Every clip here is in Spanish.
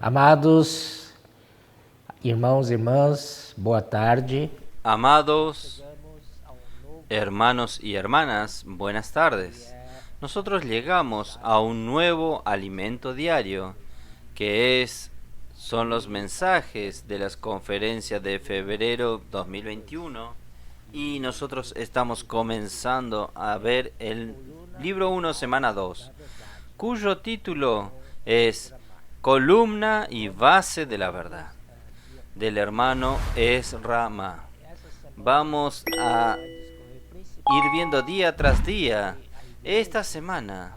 Amados irmãos e irmãs, boa tarde. Amados hermanos y hermanas, buenas tardes. Nosotros llegamos a un nuevo alimento diario, que son los mensajes de las conferencias de febrero 2021, y nosotros estamos comenzando a ver el libro 1, semana 2, cuyo título es Columna y base de la verdad, del hermano Ezra Ma. Vamos a ir viendo día tras día. Esta semana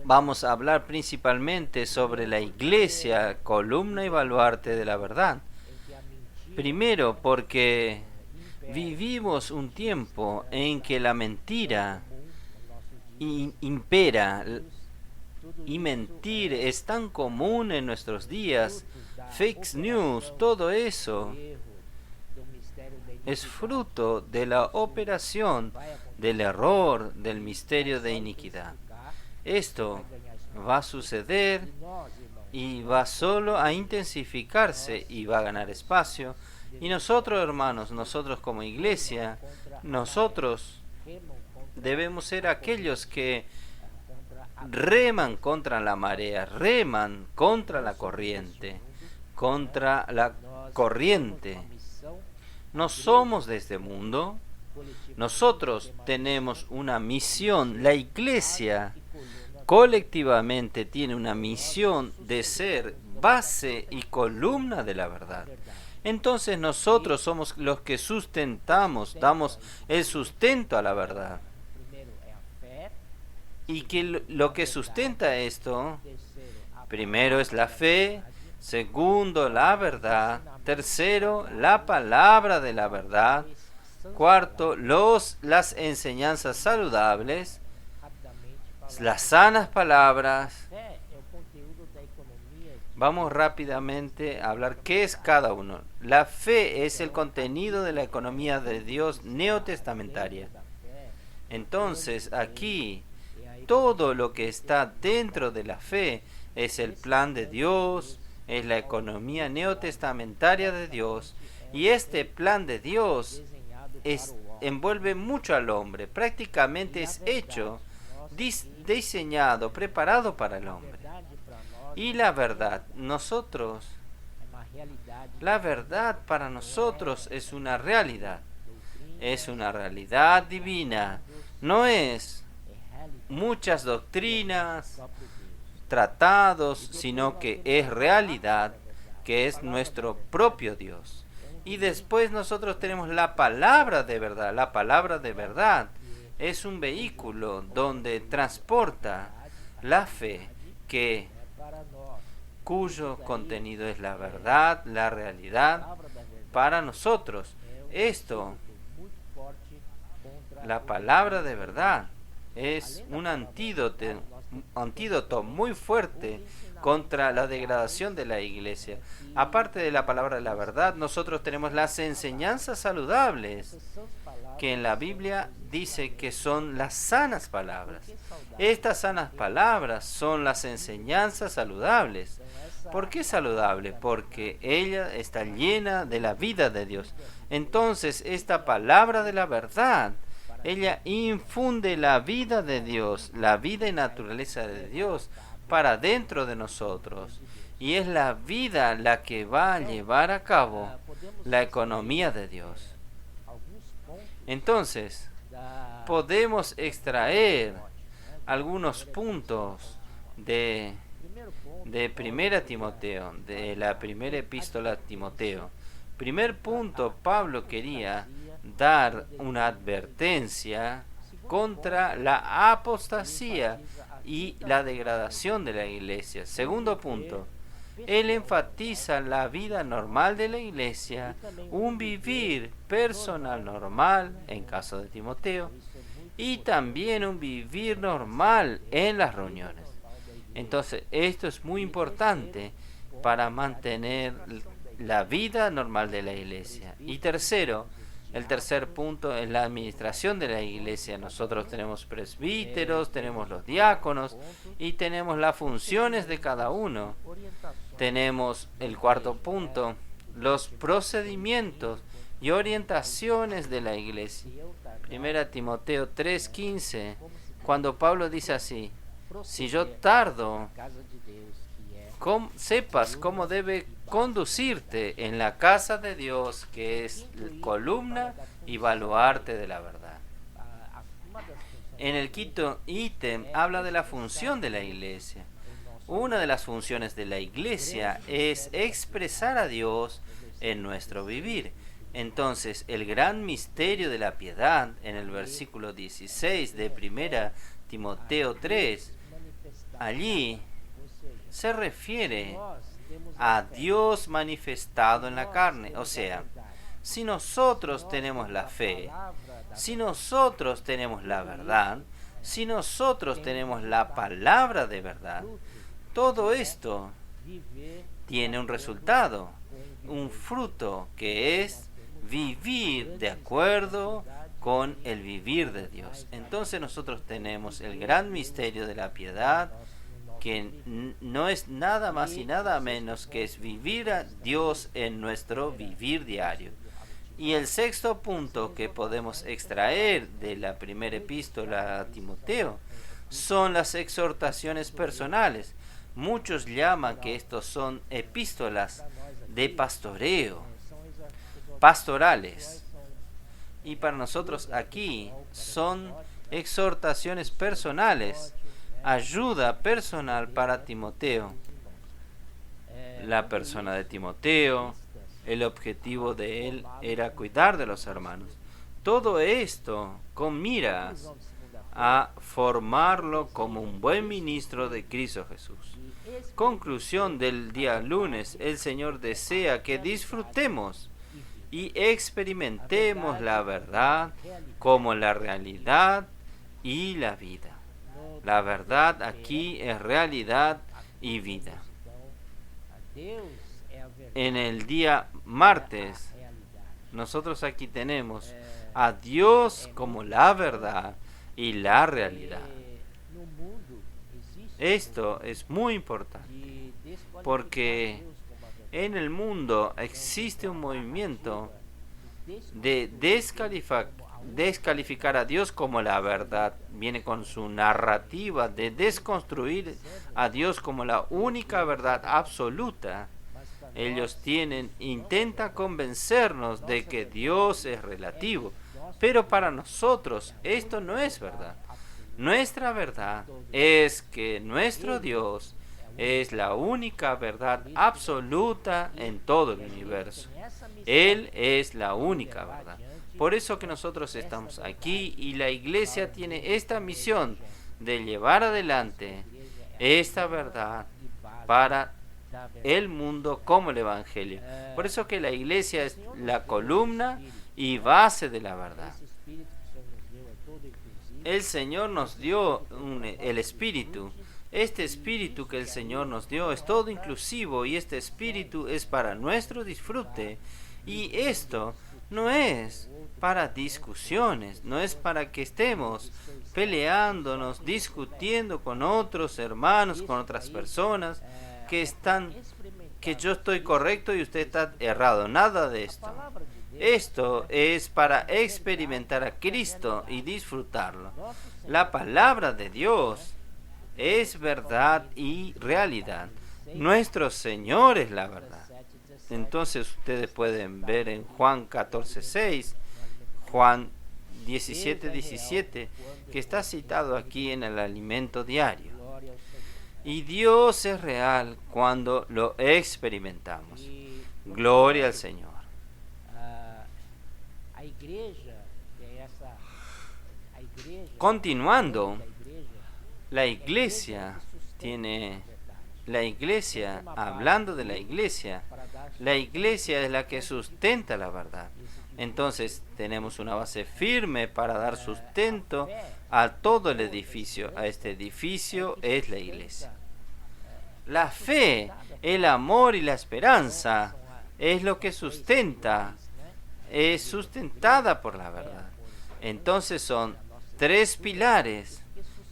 vamos a hablar principalmente sobre la iglesia, columna y baluarte de la verdad. Primero, porque vivimos un tiempo en que la mentira impera, y mentir es tan común en nuestros días. Fake news, todo eso es fruto de la operación del error, del misterio de iniquidad. Esto va a suceder y va solo a intensificarse y va a ganar espacio. Y nosotros, hermanos, nosotros como iglesia, nosotros debemos ser aquellos que reman contra la marea, reman contra la corriente, No somos de este mundo. Nosotros tenemos una misión. La iglesia colectivamente tiene una misión de ser base y columna de la verdad. Entonces nosotros somos los que sustentamos, damos el sustento a la verdad. Y que lo que sustenta esto, primero es la fe, segundo la verdad, tercero la palabra de la verdad, cuarto las enseñanzas saludables, las sanas palabras. Vamos rápidamente a hablar qué es cada uno. La fe es el contenido de la economía de Dios neotestamentaria. Entonces aquí todo lo que está dentro de la fe es el plan de Dios, es la economía neotestamentaria de Dios, y este plan de Dios envuelve mucho al hombre, prácticamente es hecho, diseñado, preparado para el hombre. Y la verdad para nosotros es una realidad divina, no es muchas doctrinas, tratados, sino que es realidad, que es nuestro propio Dios. Y después nosotros tenemos la palabra de verdad. La palabra de verdad es un vehículo donde transporta la fe, cuyo contenido es la verdad, la realidad para nosotros. La palabra de verdad es un antídoto muy fuerte contra la degradación de la iglesia. Aparte de la palabra de la verdad, nosotros tenemos las enseñanzas saludables, que en la Biblia dice que son las sanas palabras. Estas sanas palabras son las enseñanzas saludables. ¿Por qué saludable? Porque ella está llena de la vida de Dios. Entonces, esta palabra de la verdad, ella infunde la vida de Dios, la vida y naturaleza de Dios para dentro de nosotros. Y es la vida la que va a llevar a cabo la economía de Dios. Entonces, podemos extraer algunos puntos de Primera Timoteo, de la primera epístola a Timoteo. Primer punto, Pablo quería dar una advertencia contra la apostasía y la degradación de la iglesia. Segundo punto, él enfatiza la vida normal de la iglesia, un vivir personal normal en caso de Timoteo, y también un vivir normal en las reuniones. Entonces, esto es muy importante para mantener la vida normal de la iglesia. Y tercero, El tercer punto es la administración de la iglesia. Nosotros tenemos presbíteros, tenemos los diáconos y tenemos las funciones de cada uno. Tenemos el cuarto punto, los procedimientos y orientaciones de la iglesia. 1 Timoteo 3:15, cuando Pablo dice así: si yo tardo, sepas cómo debe conducirte en la casa de Dios, que es columna y baluarte de la verdad. En el quinto ítem habla de la función de la iglesia. Una de las funciones de la iglesia es expresar a Dios en nuestro vivir. Entonces, el gran misterio de la piedad, en el versículo 16 de 1 Timoteo 3, allí se refiere a Dios manifestado en la carne. O sea, si nosotros tenemos la fe, si nosotros tenemos la verdad, si nosotros tenemos la palabra de verdad, todo esto tiene un resultado, un fruto, que es vivir de acuerdo con el vivir de Dios. Entonces nosotros tenemos el gran misterio de la piedad, que no es nada más y nada menos que es vivir a Dios en nuestro vivir diario. Y el sexto punto que podemos extraer de la primera epístola a Timoteo son las exhortaciones personales. Muchos llaman que estos son epístolas de pastoreo, pastorales. Y para nosotros aquí son exhortaciones personales, ayuda personal para Timoteo. La persona de Timoteo, el objetivo de él era cuidar de los hermanos. Todo esto con miras a formarlo como un buen ministro de Cristo Jesús. Conclusión del día lunes: el Señor desea que disfrutemos y experimentemos la verdad como la realidad y la vida. La verdad aquí es realidad y vida. En el día martes, nosotros aquí tenemos a Dios como la verdad y la realidad. Esto es muy importante, porque en el mundo existe un movimiento de descalificar a Dios como la verdad. Viene con su narrativa de desconstruir a Dios como la única verdad absoluta. Ellos intentan convencernos de que Dios es relativo, pero para nosotros esto no es verdad. Nuestra verdad es que nuestro Dios es la única verdad absoluta en todo el universo. Él es la única verdad. Por eso que nosotros estamos aquí, y la iglesia tiene esta misión de llevar adelante esta verdad para el mundo como el Evangelio. Por eso que la iglesia es la columna y base de la verdad. El Señor nos dio el Espíritu. Este Espíritu que el Señor nos dio es todo inclusivo, y este Espíritu es para nuestro disfrute. Y esto no es para discusiones, no es para que estemos peleándonos, discutiendo con otros hermanos, con otras personas que yo estoy correcto y usted está errado. Nada de esto. Esto es para experimentar a Cristo y disfrutarlo. La palabra de Dios es verdad y realidad. Nuestro Señor es la verdad. Entonces ustedes pueden ver en Juan 14:6, Juan 17:17, que está citado aquí en el alimento diario. Y Dios es real cuando lo experimentamos. Gloria al Señor. Continuando, la iglesia, hablando de la iglesia es la que sustenta la verdad. Entonces tenemos una base firme para dar sustento a todo el edificio. A este edificio es la iglesia. La fe, el amor y la esperanza es lo que sustenta es sustentada por la verdad. Entonces son tres pilares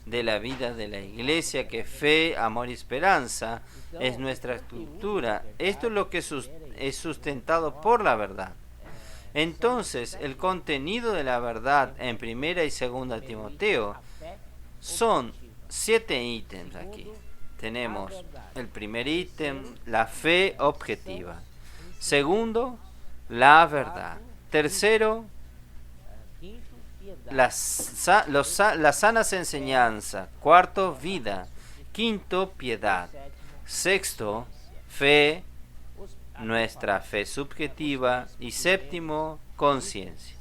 de la vida de la iglesia, que fe, amor y esperanza es nuestra estructura. Esto es lo que es sustentado por la verdad. Entonces, el contenido de la verdad en primera y segunda Timoteo son 7 ítems aquí. Tenemos el primer ítem, la fe objetiva. Segundo, la verdad. Tercero, las sanas enseñanzas. Cuarto, vida. Quinto, piedad. Sexto, fe, nuestra fe subjetiva. Y séptimo, conciencia.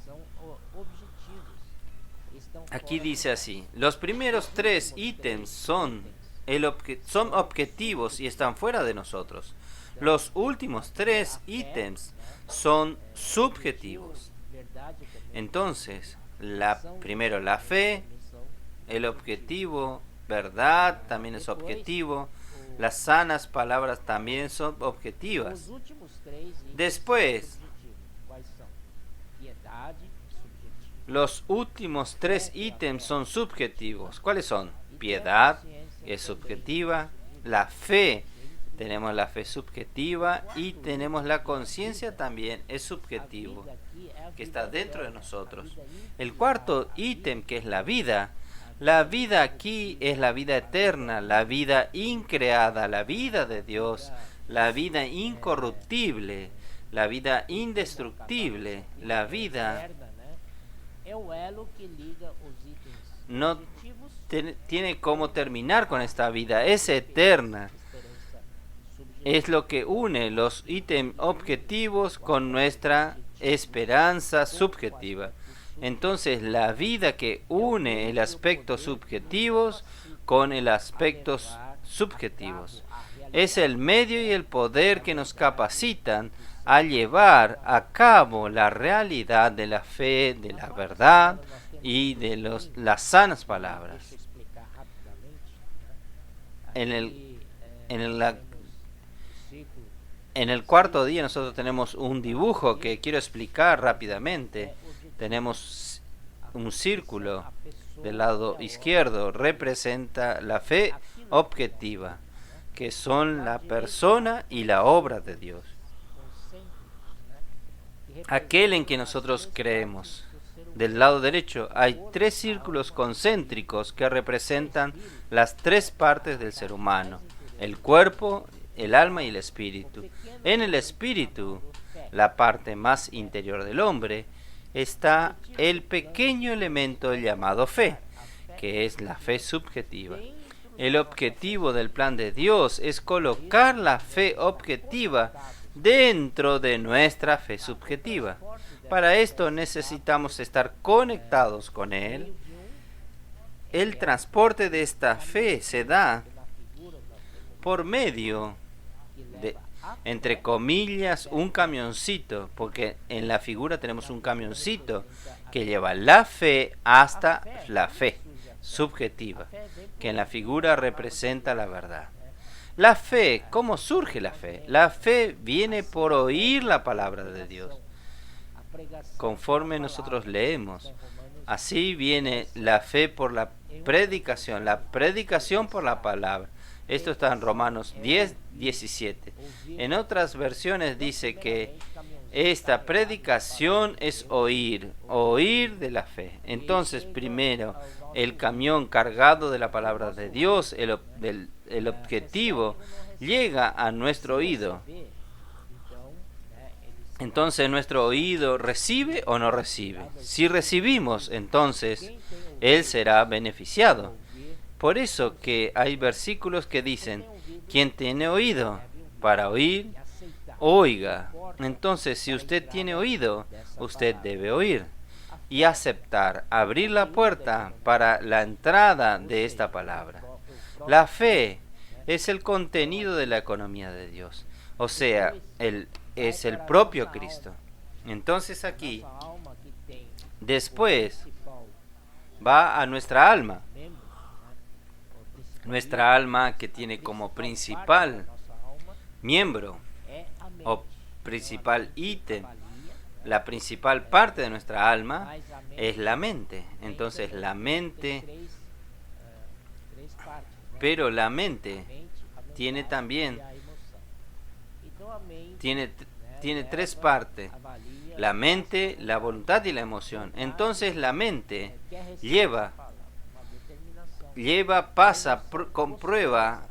Aquí dice así: los primeros 3 ítems son objetivos y están fuera de nosotros. Los últimos 3 ítems son subjetivos. Entonces, primero la fe, el objetivo, verdad también es objetivo, las sanas palabras también son objetivas. Después, los últimos 3 ítems son subjetivos. ¿Cuáles son? Piedad, es subjetiva, la fe, tenemos la fe subjetiva, y tenemos la conciencia también, es subjetivo, que está dentro de nosotros. El cuarto ítem, que es la vida aquí es la vida eterna, la vida increada, la vida de Dios, la vida incorruptible, la vida indestructible, la vida no tiene cómo terminar con esta vida, es eterna. Es lo que une los ítems objetivos con nuestra esperanza subjetiva. Entonces, la vida que une el aspecto subjetivos con el aspecto subjetivos es el medio y el poder que nos capacitan a llevar a cabo la realidad de la fe, de la verdad y de las sanas palabras. En el cuarto día nosotros tenemos un dibujo que quiero explicar rápidamente. Tenemos un círculo del lado izquierdo, representa la fe objetiva, que son la persona y la obra de Dios, aquel en que nosotros creemos. Del lado derecho hay 3 círculos concéntricos que representan las 3 partes del ser humano: el cuerpo, el alma y el espíritu. En el espíritu, la parte más interior del hombre, está el pequeño elemento llamado fe, que es la fe subjetiva. El objetivo del plan de Dios es colocar la fe objetiva dentro de nuestra fe subjetiva. Para esto necesitamos estar conectados con Él. El transporte de esta fe se da por medio de, entre comillas, un camioncito, porque en la figura tenemos un camioncito que lleva la fe hasta la fe subjetiva, que en la figura representa la verdad. La fe, ¿cómo surge la fe? La fe viene por oír la palabra de Dios. Conforme nosotros leemos, así viene la fe por la predicación por la palabra. Esto está en Romanos 10:17. En otras versiones dice que esta predicación es oír de la fe. Entonces, primero, el camión cargado de la palabra de Dios, el objetivo, llega a nuestro oído. Entonces, nuestro oído recibe o no recibe. Si recibimos, entonces él será beneficiado. Por eso que hay versículos que dicen: quien tiene oído para oír, oiga. Entonces, si usted tiene oído, usted debe oír y aceptar, abrir la puerta para la entrada de esta palabra. La fe es el contenido de la economía de Dios, o sea, es el propio Cristo. Entonces aquí, después, va a nuestra alma. Nuestra alma, que tiene como principal miembro o principal ítem la principal parte de nuestra alma es la mente. Entonces la mente, pero la mente tiene también, tiene tres partes: la mente, la voluntad y la emoción. Entonces la mente comprueba.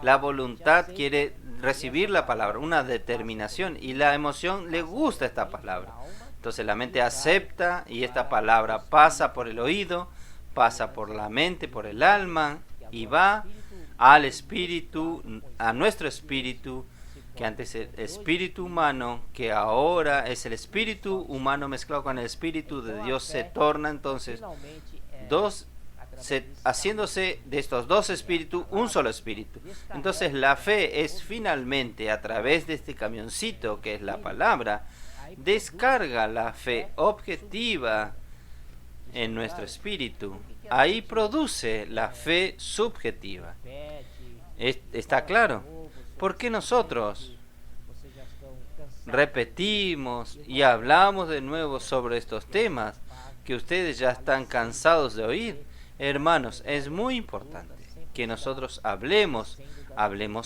La voluntad quiere recibir la palabra, una determinación, y la emoción le gusta esta palabra. Entonces la mente acepta y esta palabra pasa por el oído, pasa por la mente, por el alma, y va al espíritu, a nuestro espíritu, que antes es el espíritu humano, que ahora es el espíritu humano mezclado con el espíritu de Dios. Se torna entonces haciéndose de estos dos espíritus un solo espíritu. Entonces la fe es finalmente, a través de este camioncito que es la palabra, descarga la fe objetiva en nuestro espíritu. Ahí produce la fe subjetiva. ¿Está claro? Porque nosotros repetimos y hablamos de nuevo sobre estos temas que ustedes ya están cansados de oír. Hermanos, es muy importante que nosotros hablemos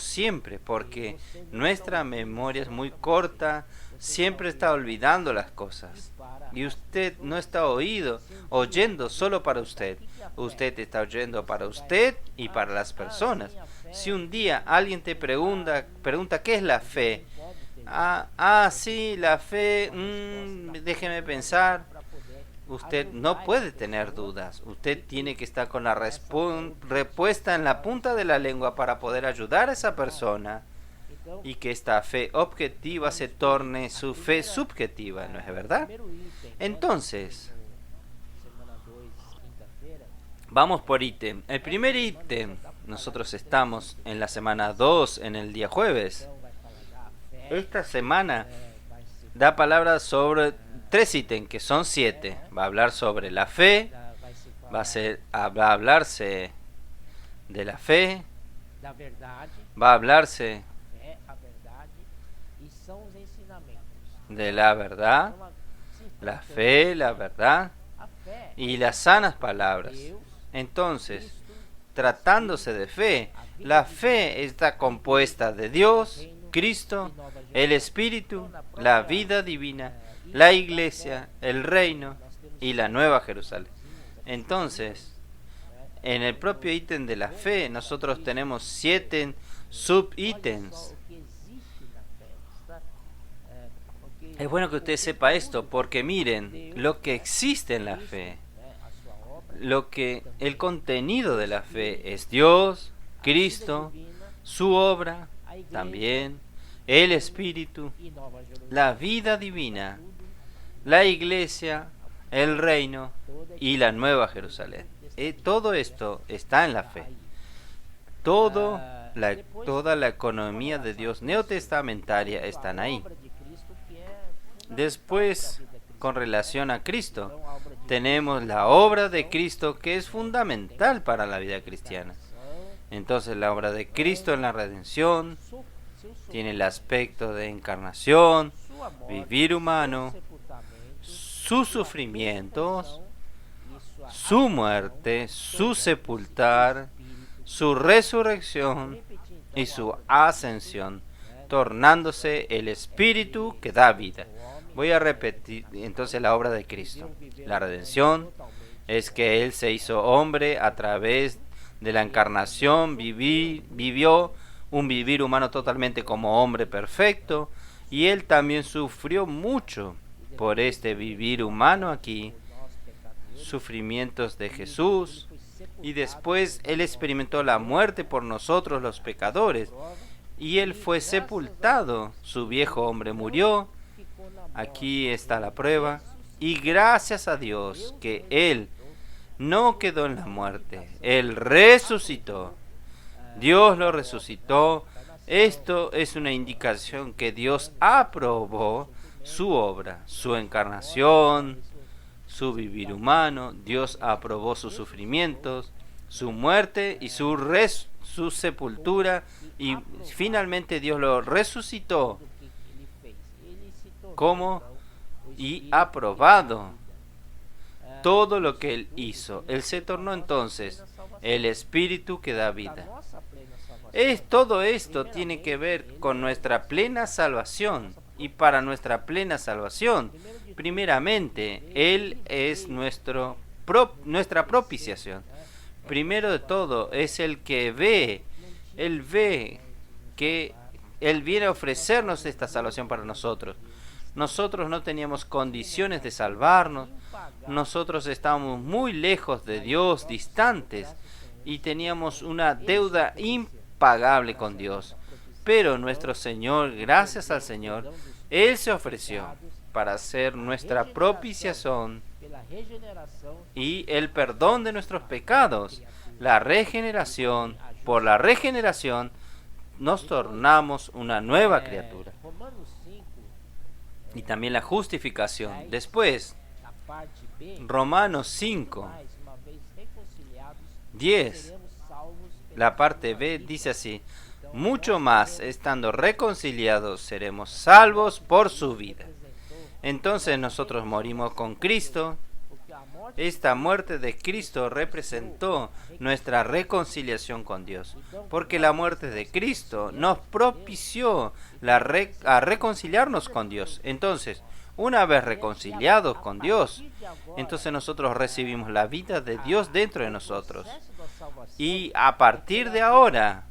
siempre, porque nuestra memoria es muy corta, siempre está olvidando las cosas. Y usted no está oyendo solo para usted. Usted está oyendo para usted y para las personas. Si un día alguien te pregunta ¿qué es la fe? Sí, la fe, déjeme pensar. Usted no puede tener dudas. Usted tiene que estar con la respuesta en la punta de la lengua para poder ayudar a esa persona y que esta fe objetiva se torne su fe subjetiva, ¿no es verdad? Entonces, vamos por ítem. El primer ítem, nosotros estamos en la semana 2, en el día jueves. Esta semana da palabras sobre 3 ítems, que son 7. Va a hablar sobre la fe, va a hablarse de la fe, va a hablarse de la verdad, la fe, la verdad y las sanas palabras. Entonces, tratándose de fe, la fe está compuesta de Dios, Cristo, el Espíritu, la vida divina, la iglesia, el reino y la nueva Jerusalén. Entonces, en el propio ítem de la fe, nosotros tenemos 7 subítems. Es bueno que usted sepa esto, porque miren lo que existe en la fe. El contenido de la fe es Dios, Cristo, su obra, también el Espíritu, la vida divina, la iglesia, el reino y la nueva Jerusalén. Todo esto está en la fe. Toda la economía de Dios neotestamentaria están ahí. Después, con relación a Cristo, tenemos la obra de Cristo, que es fundamental para la vida cristiana. Entonces, la obra de Cristo en la redención tiene el aspecto de encarnación, vivir humano, sus sufrimientos, su muerte, su sepultar, su resurrección y su ascensión, tornándose el Espíritu que da vida. Voy a repetir entonces la obra de Cristo. La redención es que Él se hizo hombre a través de la encarnación, vivió un vivir humano totalmente como hombre perfecto, y Él también sufrió mucho por este vivir humano aquí, sufrimientos de Jesús, y después Él experimentó la muerte por nosotros los pecadores, y Él fue sepultado, su viejo hombre murió. Aquí está la prueba, y gracias a Dios que Él no quedó en la muerte, Él resucitó. Dios lo resucitó. Esto es una indicación que Dios aprobó su obra, su encarnación, su vivir humano. Dios aprobó sus sufrimientos, su muerte y su sepultura, y finalmente Dios lo resucitó. como y aprobado todo lo que Él hizo. Él se tornó entonces el Espíritu que da vida. Todo esto tiene que ver con nuestra plena salvación. Y para nuestra plena salvación, primeramente, Él es nuestra propiciación. Primero de todo, es el que ve. Él ve que Él viene a ofrecernos esta salvación para nosotros. Nosotros no teníamos condiciones de salvarnos. Nosotros estábamos muy lejos de Dios, distantes, y teníamos una deuda impagable con Dios. Pero nuestro Señor, gracias al Señor, Él se ofreció para hacer nuestra propiciación y el perdón de nuestros pecados. La regeneración, por la regeneración, nos tornamos una nueva criatura. Y también la justificación. Después, Romanos 5, 10, la parte B dice así: mucho más, estando reconciliados, seremos salvos por su vida. Entonces nosotros morimos con Cristo. Esta muerte de Cristo representó nuestra reconciliación con Dios, porque la muerte de Cristo nos propició a reconciliarnos con Dios. Entonces, una vez reconciliados con Dios, entonces nosotros recibimos la vida de Dios dentro de nosotros. Y a partir de ahora,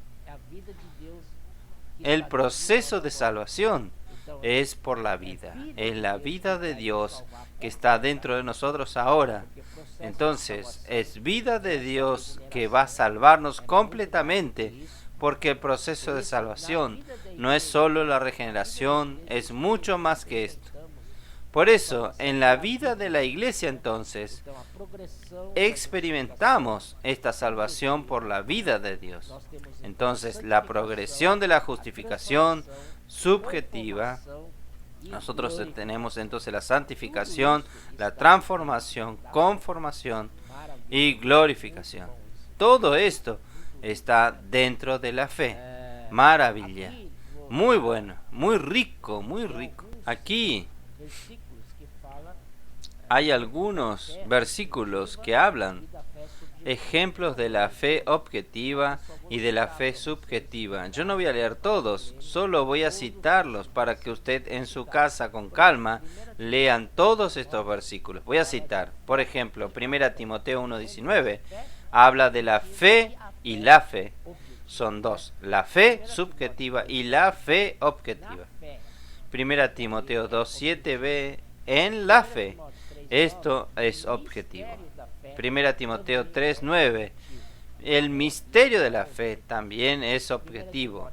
el proceso de salvación es por la vida. Es la vida de Dios que está dentro de nosotros ahora. Entonces, es vida de Dios que va a salvarnos completamente, porque el proceso de salvación no es solo la regeneración, es mucho más que esto. Por eso, en la vida de la iglesia entonces, experimentamos esta salvación por la vida de Dios. Entonces, la progresión de la justificación subjetiva, nosotros tenemos entonces la santificación, la transformación, conformación y glorificación. Todo esto está dentro de la fe. Maravilla. Muy bueno, muy rico, muy rico. Aquí hay algunos versículos que hablan ejemplos de la fe objetiva y de la fe subjetiva. Yo no voy a leer todos, solo voy a citarlos para que usted en su casa con calma lean todos estos versículos. Voy a citar, por ejemplo, 1 Timoteo 1:19, habla de la fe y la fe. Son dos, la fe subjetiva y la fe objetiva. 1 Timoteo 2:7 ve en la fe. Esto es objetivo. 1 Timoteo 3:9. El misterio de la fe también es objetivo.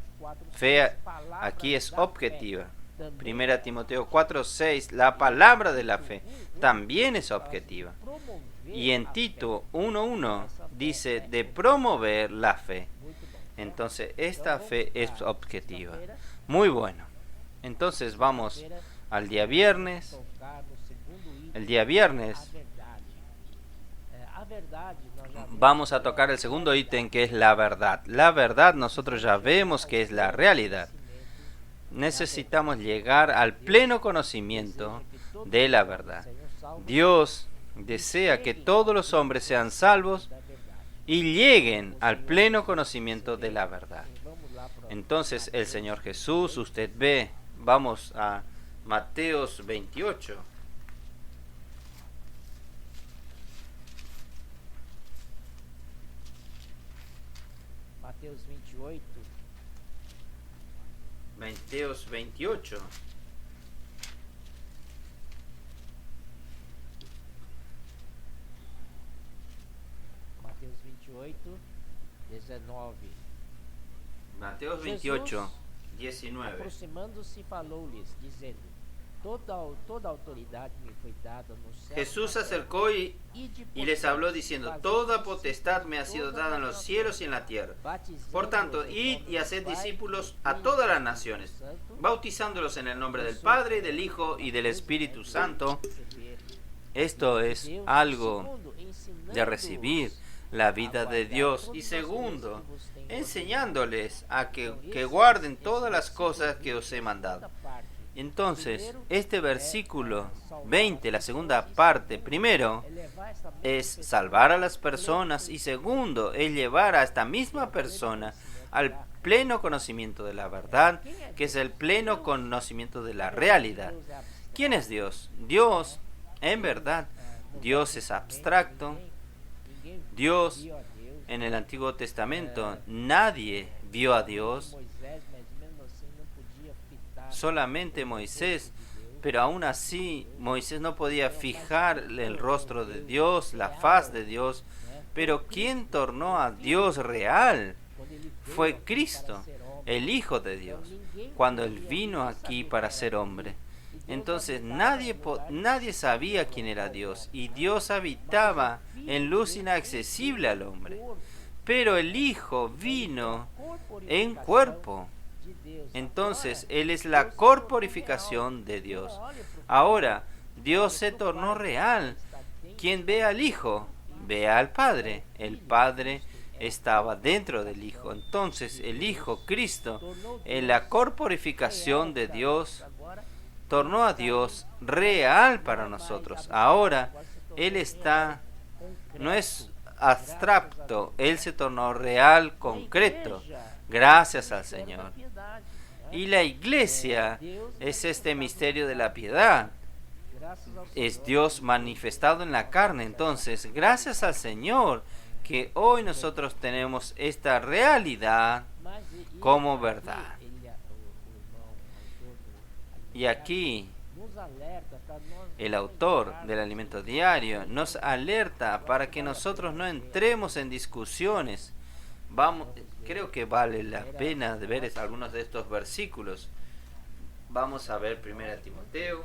Fe aquí es objetiva. 1 Timoteo 4:6. La palabra de la fe también es objetiva. Y en Tito 1:1 dice de promover la fe. Entonces esta fe es objetiva. Muy bueno. Entonces vamos al día viernes. El día viernes vamos a tocar el segundo ítem, que es la verdad. La verdad nosotros ya vemos que es la realidad. Necesitamos llegar al pleno conocimiento de la verdad. Dios desea que todos los hombres sean salvos y lleguen al pleno conocimiento de la verdad. Entonces el Señor Jesús, usted ve, vamos a Mateos 28. Mateos 28. Mateus 28, 19. Mateos 28, 19. Aproximando-se, falou-lhes, dizendo: Toda autoridade me foi dada no céu. Jesús se acercó y les habló diciendo: Toda potestad me ha sido dada en los cielos y en la tierra. Por tanto, id y haced discípulos a todas las naciones, bautizándolos en el nombre del Padre, del Hijo y del Espíritu Santo. Esto es algo de recibir la vida de Dios. Y segundo, enseñándoles a que guarden todas las cosas que os he mandado. Entonces, este versículo 20, la segunda parte, primero, es salvar a las personas y segundo, es llevar a esta misma persona al pleno conocimiento de la verdad, que es el pleno conocimiento de la realidad. ¿Quién es Dios? Dios, en verdad, Dios es abstracto. Dios, en el Antiguo Testamento, nadie vio a Dios, solamente Moisés, pero aún así Moisés no podía fijar el rostro de Dios, la faz de Dios, pero quien tornó a Dios real fue Cristo, el Hijo de Dios, cuando Él vino aquí para ser hombre. Entonces nadie sabía quién era Dios, y Dios habitaba en luz inaccesible al hombre, pero el Hijo vino en cuerpo. Entonces, Él es la corporificación de Dios. Ahora, Dios se tornó real. Quien ve al Hijo, ve al Padre. El Padre estaba dentro del Hijo. Entonces, el Hijo, Cristo, en la corporificación de Dios, tornó a Dios real para nosotros. Ahora, Él no es abstracto, Él se tornó real, concreto. Gracias al Señor. Y la iglesia es este misterio de la piedad. Es Dios manifestado en la carne. Entonces, gracias al Señor que hoy nosotros tenemos esta realidad como verdad. Y aquí el autor del alimento diario nos alerta para que nosotros no entremos en discusiones. Creo que vale la pena de ver algunos de estos versículos. Vamos a ver 1 Timoteo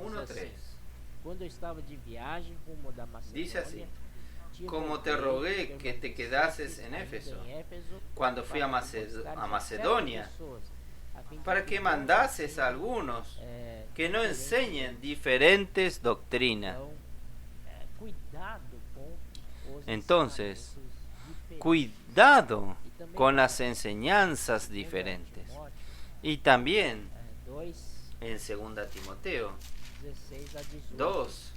1:3. Dice así: como te rogué que te quedases en Éfeso cuando fui a Macedonia, para que mandases a algunos que no enseñen diferentes doctrinas. Entonces, cuidado con las enseñanzas diferentes. Y también en 2 Timoteo 2,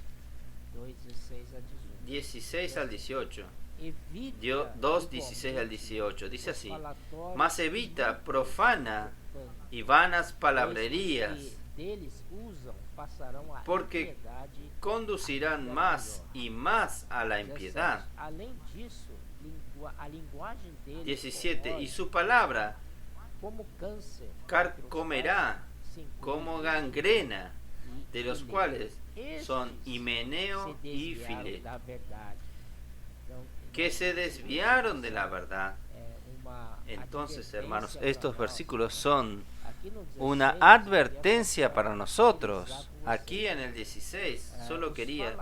16 al 18. 2, 16 al 18. Dice así: mas evita profana y vanas palabrerías, porque conducirán más y más a la impiedad. 17. Y su palabra carcomerá como gangrena, de los cuales son Himeneo y Fileto, que se desviaron de la verdad. Entonces, hermanos, estos versículos son una advertencia para nosotros. Aquí en el 16, solo quería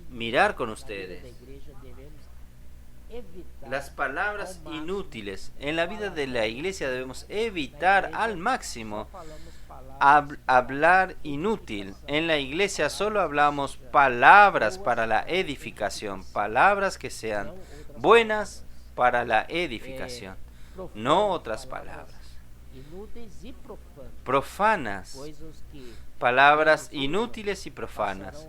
mirar con ustedes las palabras inútiles. En la vida de la iglesia debemos evitar al máximo hablar inútil. En la iglesia solo hablamos palabras para la edificación, palabras que sean buenas para la edificación, no otras palabras profanas, palabras inútiles y profanas,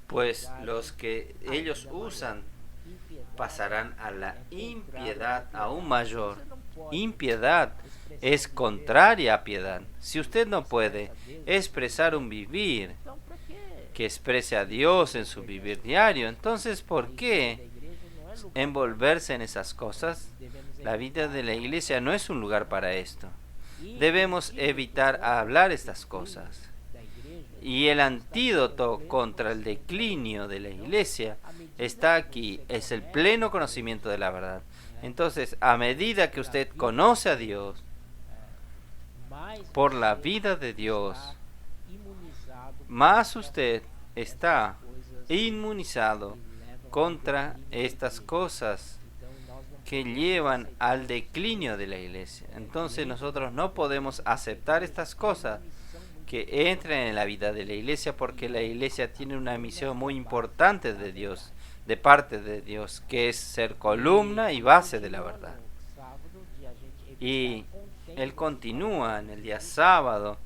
pues los que ellos usan pasarán a la impiedad aún mayor. Impiedad es contraria a piedad. Si usted no puede expresar un vivir que exprese a Dios en su vivir diario, entonces ¿por qué envolverse en esas cosas? La vida de la iglesia no es un lugar para esto. Debemos evitar hablar estas cosas. Y el antídoto contra el declinio de la iglesia está aquí, es el pleno conocimiento de la verdad. Entonces, a medida que usted conoce a Dios, por la vida de Dios, más usted está inmunizado contra estas cosas que llevan al declinio de la iglesia. Entonces nosotros no podemos aceptar estas cosas que entren en la vida de la iglesia, porque la iglesia tiene una misión muy importante de Dios, de parte de Dios, que es ser columna y base de la verdad. Y Él continúa en el día sábado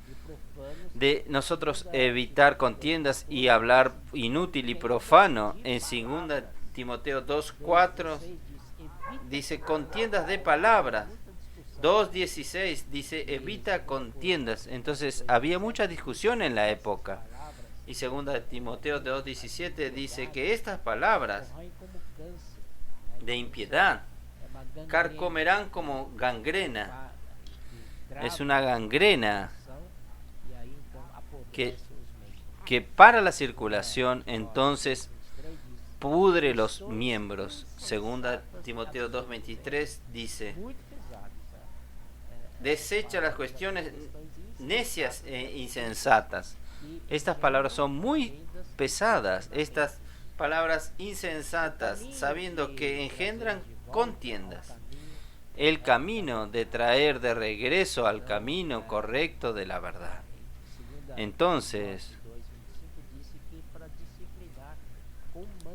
de nosotros evitar contiendas y hablar inútil y profano. En 2 Timoteo 2:4 dice contiendas de palabras. 2:16 dice evita contiendas. Entonces había mucha discusión en la época. Y 2 Timoteo 2:17 dice que estas palabras de impiedad carcomerán como gangrena. Es una gangrena que para la circulación entonces pudre los miembros. 2 Timoteo 2:23 dice desecha las cuestiones necias e insensatas. Estas palabras son muy pesadas, estas palabras insensatas, sabiendo que engendran contiendas. El camino de traer de regreso al camino correcto de la verdad. Entonces,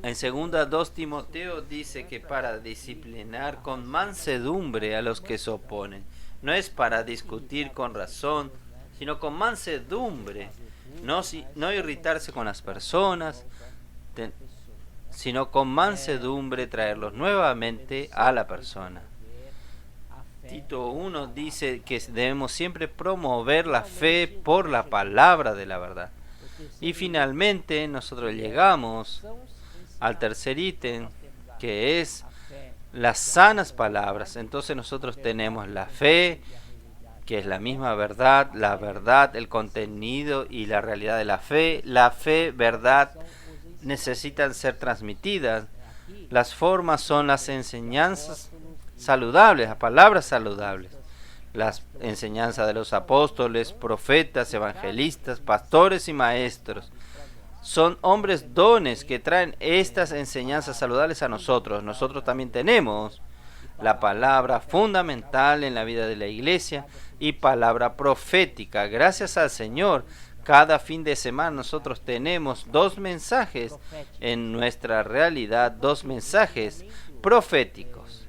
en 2 Timoteo dice que para disciplinar con mansedumbre a los que se oponen. No es para discutir con razón, sino con mansedumbre. No irritarse con las personas, sino con mansedumbre traerlos nuevamente a la persona. Tito 1 dice que debemos siempre promover la fe por la palabra de la verdad. Y finalmente nosotros llegamos al tercer ítem, que es las sanas palabras. Entonces nosotros tenemos la fe, que es la misma verdad, la verdad, el contenido y la realidad de la fe. La fe, verdad, necesitan ser transmitidas. Las formas son las enseñanzas saludables, las palabras saludables. Las enseñanzas de los apóstoles, profetas, evangelistas, pastores y maestros. Son hombres dones que traen estas enseñanzas saludables a nosotros. Nosotros también tenemos la palabra fundamental en la vida de la iglesia y palabra profética. Gracias al Señor, cada fin de semana nosotros tenemos 2 mensajes en nuestra realidad, 2 mensajes proféticos.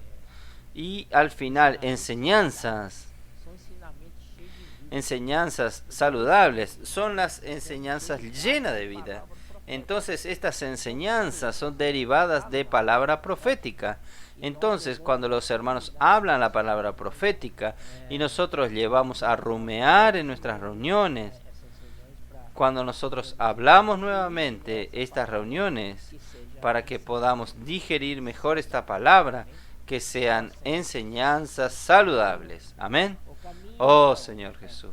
Y al final, enseñanzas saludables, son las enseñanzas llenas de vida. Entonces estas enseñanzas son derivadas de palabra profética. Entonces cuando los hermanos hablan la palabra profética y nosotros llevamos a rumear en nuestras reuniones, cuando nosotros hablamos nuevamente estas reuniones para que podamos digerir mejor esta palabra, que sean enseñanzas saludables. Amén. Oh Señor Jesús,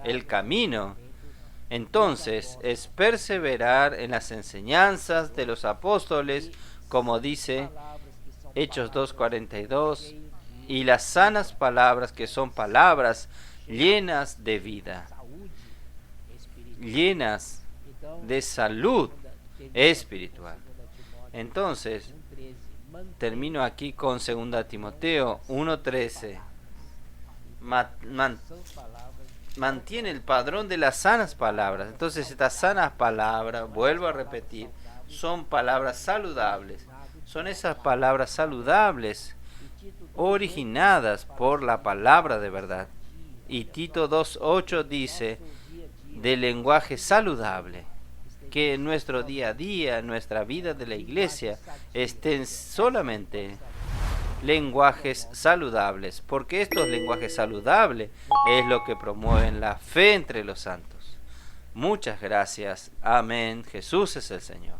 el camino entonces es perseverar en las enseñanzas de los apóstoles, como dice Hechos 2:42, y las sanas palabras, que son palabras llenas de vida, llenas de salud espiritual. Entonces, termino aquí con 2 Timoteo 1:13. Mantiene el padrón de las sanas palabras. Entonces estas sanas palabras, vuelvo a repetir, son palabras saludables. Son esas palabras saludables originadas por la palabra de verdad. Y Tito 2:8 dice de lenguaje saludable, que en nuestro día a día, en nuestra vida de la iglesia, estén solamente lenguajes saludables, porque estos lenguajes saludables es lo que promueven la fe entre los santos. Muchas gracias. Amén. Jesús es el Señor.